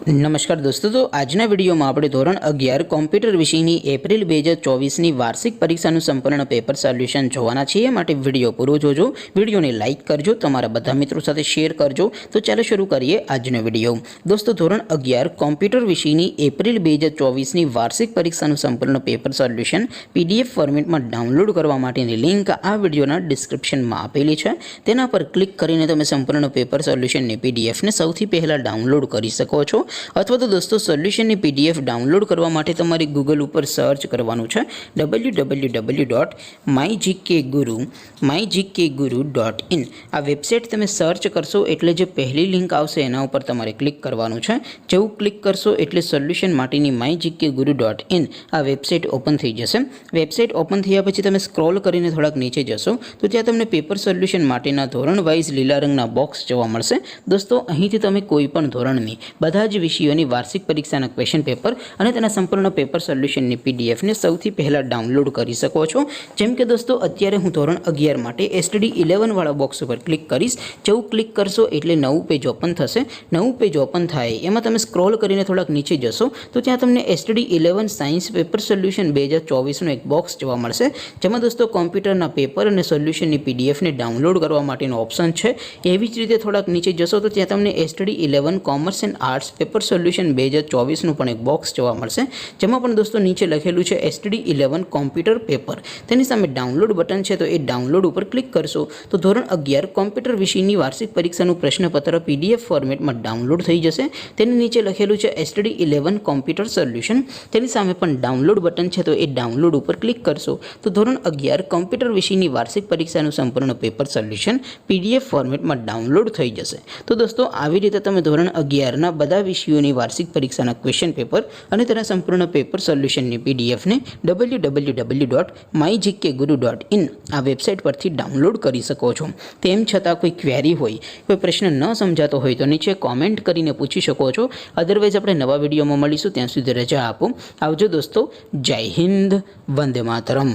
नमस्कार दोस्तों, तो आजना विडियो में આપણે ધોરણ 11 કોમ્પ્યુટર વિષયની એપ્રિલ 2024ની વાર્ષિક પરીક્ષાનું સંપૂર્ણ પેપર સોલ્યુશન જોવાના છીએ। માટે વિડિયો પૂરો જોજો, વિડિયોને લાઈક કરજો, તમારા બધા મિત્રો સાથે શેર કરજો। તો ચાલો શરૂ કરીએ આજનો વિડિયો। દોસ્તો, ધોરણ 11 કોમ્પ્યુટર વિષયની એપ્રિલ 2024ની વાર્ષિક પરીક્ષાનું સંપૂર્ણ પેપર સોલ્યુશન પીડીએફ ફોર્મેટમાં ડાઉનલોડ કરવા માટેની લિંક આ વિડિયોના ડિસ્ક્રિપ્શનમાં આપેલી છે। તેના પર ક્લિક કરીને તમે સંપૂર્ણ પેપર સોલ્યુશનની પીડીએફને સૌથી પહેલા ડાઉનલોડ કરી શકો છો। अथवा तो दोस्तों सोल्यूशन पीडीएफ डाउनलॉड करवा माटे तमारे गूगल पर सर्च करवानुं छे www.mygkguru.in। आ वेबसाइट तमे सर्च करशो एटले जे पहली लिंक आवशे एना उपर तमारे क्लिक करवानुं छे। जेवुं क्लिक करशो एटले सोल्यूशन माटेनी mygkguru.in आ वेबसाइट ओपन थई जशे। वेबसाइट ओपन थया पछी तमे स्क्रॉल करीने थोड़ाक नीचे जशो तो त्यां तमने पेपर सोल्यूशन माटेना धोरण वाइज लीला रंगना बॉक्स जोवा मळशे। दोस्तों, અહીંથી તમે કોઈ પણ ધોરણની બધા જ વિષયોની વાર્ષિક પરીક્ષાના ક્વેશ્ચન પેપર અને તેના સંપૂર્ણ પેપર સોલ્યુશનની પીડીએફને સૌથી પહેલા ડાઉનલોડ કરી શકો છો। જેમ કે દોસ્તો, અત્યારે હું ધોરણ 11 માટે એસટીડી 11 વાળા બોક્સ ઉપર ક્લિક કરીશ। જેવું ક્લિક કરશો એટલે નવું પેજ ઓપન થશે। નવું પેજ ઓપન થાય એમાં તમે સ્ક્રોલ કરીને થોડાક નીચે જશો તો ત્યાં તમને એસટીડી 11 સાયન્સ પેપર સોલ્યુશન 2024નું એક બોક્સ જોવા મળશે, જેમાં દોસ્તો કોમ્પ્યુટરના પેપર અને સોલ્યુશનની પીડીએફને ડાઉનલોડ કરવા માટેનો ઓપ્શન છે। એવી જ રીતે થોડાક નીચે જશો તો ત્યાં તમને STD 11 commerce and arts paper solution 2024 पण एक बॉक्स जोवा मळशे, जेमां पण दोस्तों नीचे लखेलुं छे एसटीडी 11 कॉम्प्यूटर पेपर। तेनी सामे डाउनलॉड बटन छे तो ए डाउनलॉड पर क्लिक करशो तो धोरण 11 कॉम्प्यूटर विषयनी वार्षिक परीक्षानुं प्रश्नपत्र पीडीएफ फॉर्मेटमां डाउनलॉड थई जशे। तेनी नीचे लखेलुं छे एसटीडी 11 कॉम्प्यूटर सोल्यूशन। तेनी सामे पण डाउनलॉड बटन छे तो ए डाउनलॉड पर क्लिक करशो तो धोरण 11 कॉम्प्यूटर विषयनी वार्षिक परीक्षानुं संपूर्ण पेपर सोल्यूशन पीडीएफ फॉर्मेटमां डाउनलॉड थई जशे। तो दोस्तों, આવી રીતે તમે ધોરણ 11 ના બધા વિષયોની વાર્ષિક પરીક્ષાના ક્વેશ્ચન પેપર અને તેના સંપૂર્ણ પેપર સોલ્યુશનની પીડીએફને www.mygkguru.in આ વેબસાઇટ પરથી ડાઉનલોડ કરી શકો છો। તેમ છતાં કોઈ ક્વેરી હોય, કોઈ પ્રશ્ન ન સમજાતો હોય તો નીચે કોમેન્ટ કરીને પૂછી શકો છો। અધરવાઇઝ આપણે નવા વિડીયોમાં મળીશું, ત્યાં સુધી રજા આપો। આવજો દોસ્તો, જય હિન્દ, વંદે માતરમ।